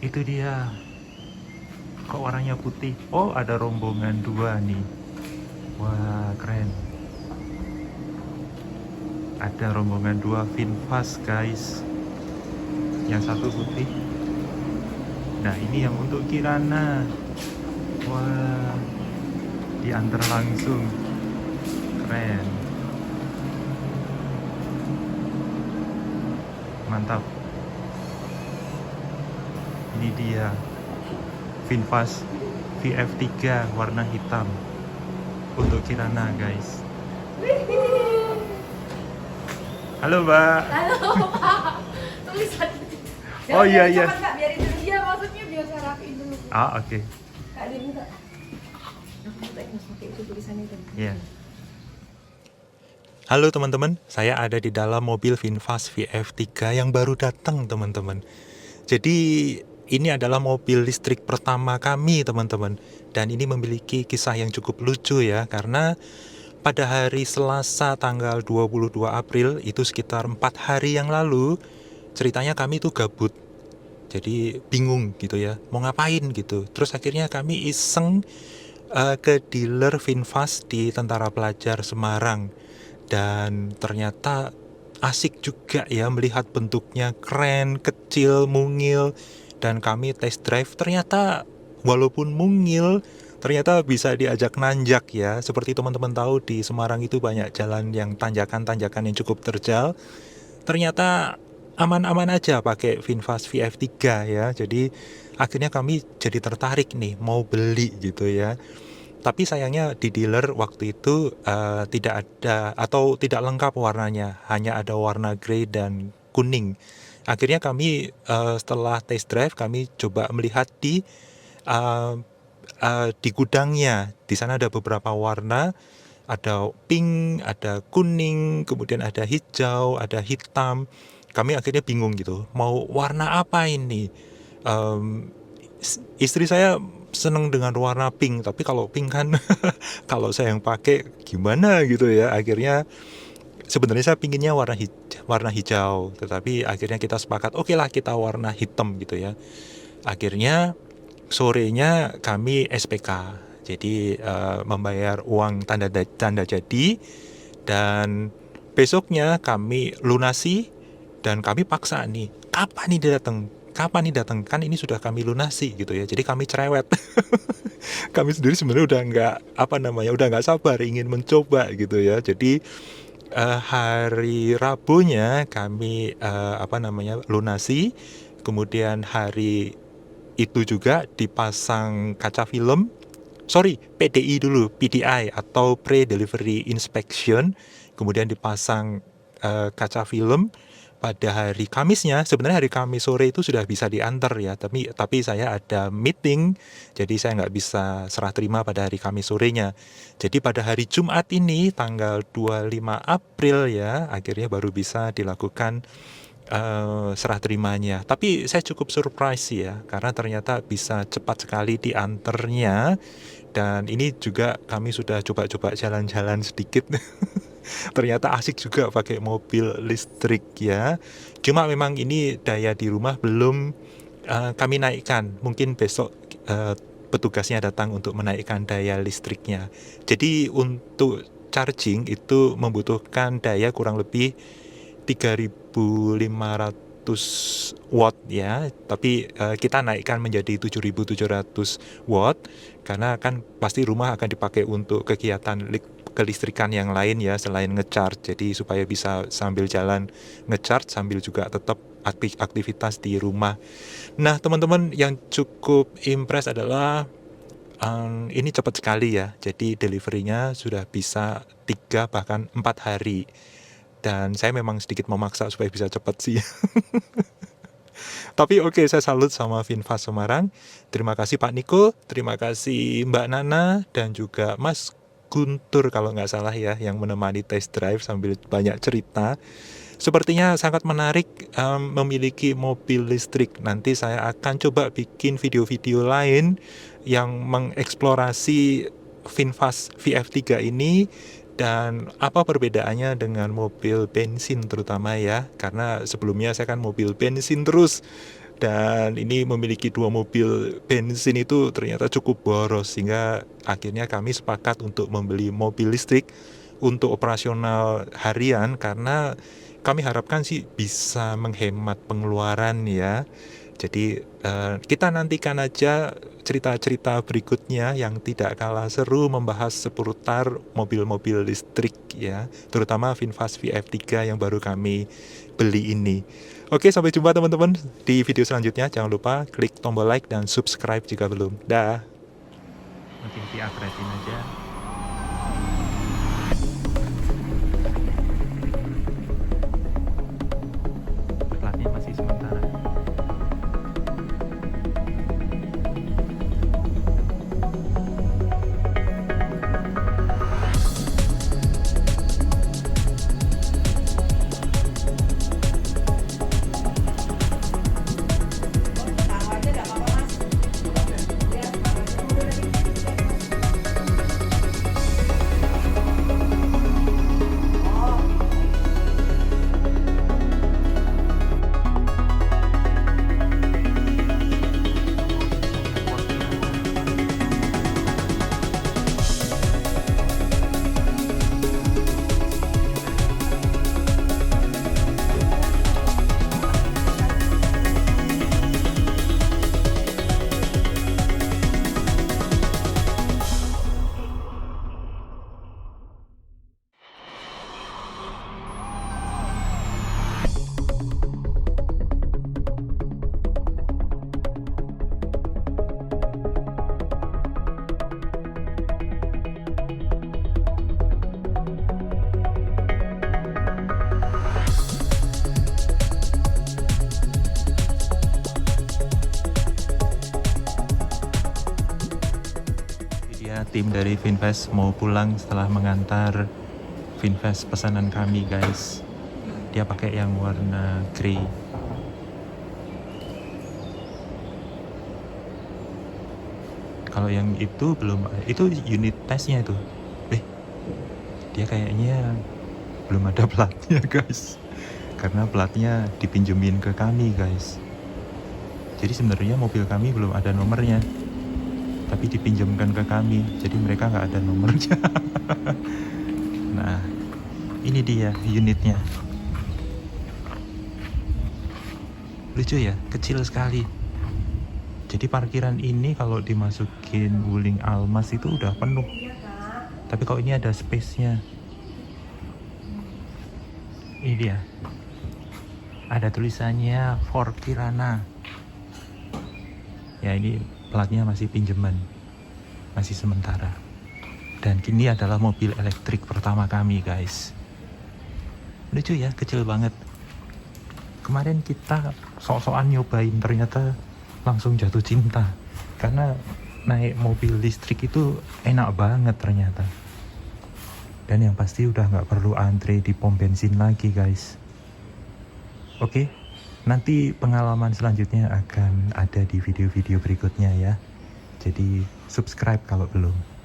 Itu dia. Kok warnanya putih? Oh, ada rombongan dua nih. Wah, keren. Ada rombongan dua VinFast, guys. Yang satu putih. Nah, ini yang untuk Kirana. Wah, diantar langsung. Keren. Mantap. Ini dia. VinFast VF3 warna hitam. Untuk Kirana, guys. Halo, Mbak. Halo Pak, tulisan. Oh, iya, iya. Jangan Kak, biarin dulu. Iya, maksudnya biar saya rapiin dulu. Ah, oke. Kak, dia minta. Aku minta yang pakai itu tulisannya itu. Iya. Halo teman-teman, saya ada di dalam mobil VinFast VF3 yang baru datang, teman-teman. Jadi ini adalah mobil listrik pertama kami, teman-teman. Dan ini memiliki kisah yang cukup lucu ya, karena pada hari Selasa tanggal 22 April, itu sekitar 4 hari yang lalu, ceritanya kami tuh gabut. Jadi bingung gitu ya, mau ngapain gitu. Terus akhirnya kami iseng ke dealer VinFast di Tentara Pelajar Semarang. Dan ternyata asik juga ya melihat bentuknya keren, kecil, mungil. Dan kami test drive, ternyata walaupun mungil, ternyata bisa diajak nanjak ya. Seperti teman-teman tahu di Semarang itu banyak jalan yang tanjakan-tanjakan yang cukup terjal. Ternyata aman-aman aja pakai VinFast VF3 ya. Jadi akhirnya kami jadi tertarik nih mau beli gitu ya. Tapi sayangnya di dealer waktu itu tidak ada atau tidak lengkap warnanya, hanya ada warna grey dan kuning. Akhirnya kami setelah test drive kami coba melihat uh, di gudangnya. Di sana ada beberapa warna, ada pink, ada kuning, kemudian ada hijau, ada hitam. Kami akhirnya bingung gitu, mau warna apa ini? Em, Istri saya seneng dengan warna pink, tapi kalau pink kan kalau saya yang pakai gimana gitu ya. Akhirnya sebenarnya saya pinginnya warna hijau, tetapi akhirnya kita sepakat oke lah kita warna hitam gitu ya. Akhirnya sorenya kami SPK, jadi membayar uang tanda jadi, dan besoknya kami lunasi. Dan kami paksa nih, kapan nih datang, kan ini sudah kami lunasi gitu ya, jadi kami cerewet. Kami sendiri sebenarnya udah nggak sabar ingin mencoba gitu ya. Jadi hari Rabunya kami lunasi, kemudian hari itu juga dipasang kaca film, PDI dulu, PDI atau pre-delivery inspection, kemudian dipasang kaca film. Pada hari Kamisnya, sebenarnya hari Kamis sore itu sudah bisa diantar ya, tapi saya ada meeting, jadi saya nggak bisa serah terima pada hari Kamis sorenya. Jadi pada hari Jumat ini, tanggal 25 April ya, akhirnya baru bisa dilakukan serah terimanya. Tapi saya cukup surprise ya, karena ternyata bisa cepat sekali diantarnya. Dan ini juga kami sudah coba-coba jalan-jalan sedikit. Ternyata asik juga pakai mobil listrik ya. Cuma memang ini daya di rumah belum kami naikkan. Mungkin besok petugasnya datang untuk menaikkan daya listriknya. Jadi untuk charging itu membutuhkan daya kurang lebih 3.500 watt ya. Tapi kita naikkan menjadi 7.700 watt karena kan pasti rumah akan dipakai untuk kegiatan kelistrikan yang lain ya selain ngecharge. Jadi supaya bisa sambil jalan ngecharge sambil juga tetap aktivitas di rumah. Nah, teman-teman, yang cukup impress adalah ini cepat sekali ya. Jadi deliverynya sudah bisa 3 bahkan 4 hari. Dan saya memang sedikit memaksa supaya bisa cepat sih. Tapi oke, saya salut sama VinFast Semarang. Terima kasih Pak Niko, terima kasih Mbak Nana, dan juga Mas Guntur kalau nggak salah ya, yang menemani test drive sambil banyak cerita. Sepertinya sangat menarik memiliki mobil listrik. Nanti saya akan coba bikin video-video lain yang mengeksplorasi VinFast VF3 ini dan apa perbedaannya dengan mobil bensin terutama ya. Karena sebelumnya saya kan mobil bensin terus. Dan ini memiliki 2 mobil bensin itu ternyata cukup boros, sehingga akhirnya kami sepakat untuk membeli mobil listrik untuk operasional harian, karena kami harapkan sih bisa menghemat pengeluaran ya. Jadi kita nantikan aja cerita-cerita berikutnya yang tidak kalah seru membahas seputar mobil-mobil listrik ya, terutama VinFast VF3 yang baru kami beli ini. Oke, sampai jumpa teman-teman di video selanjutnya. Jangan lupa klik tombol like dan subscribe jika belum. Dah. Oke, diapretin aja. Platnya masih sementara. Tim dari VinFast mau pulang setelah mengantar VinFast pesanan kami guys. Dia pakai yang warna grey. Kalau yang itu belum, itu unit tesnya itu. Dia kayaknya belum ada platnya guys, karena platnya dipinjemin ke kami guys. Jadi sebenarnya mobil kami belum ada nomornya, tapi dipinjamkan ke kami, jadi mereka nggak ada nomornya. Nah, ini dia unitnya. Lucu ya, kecil sekali. Jadi parkiran ini kalau dimasukin Wuling Almas itu udah penuh. Tapi kalau ini ada space-nya. Ini dia. Ada tulisannya For Kirana. Ya, ini platnya masih pinjaman, masih sementara. Dan kini adalah mobil elektrik pertama kami guys. Lucu ya, kecil banget. Kemarin kita sok-sokan nyobain, ternyata langsung jatuh cinta, karena naik mobil listrik itu enak banget ternyata. Dan yang pasti udah nggak perlu antre di pom bensin lagi guys. Oke, nanti pengalaman selanjutnya akan ada di video-video berikutnya ya. Jadi subscribe kalau belum.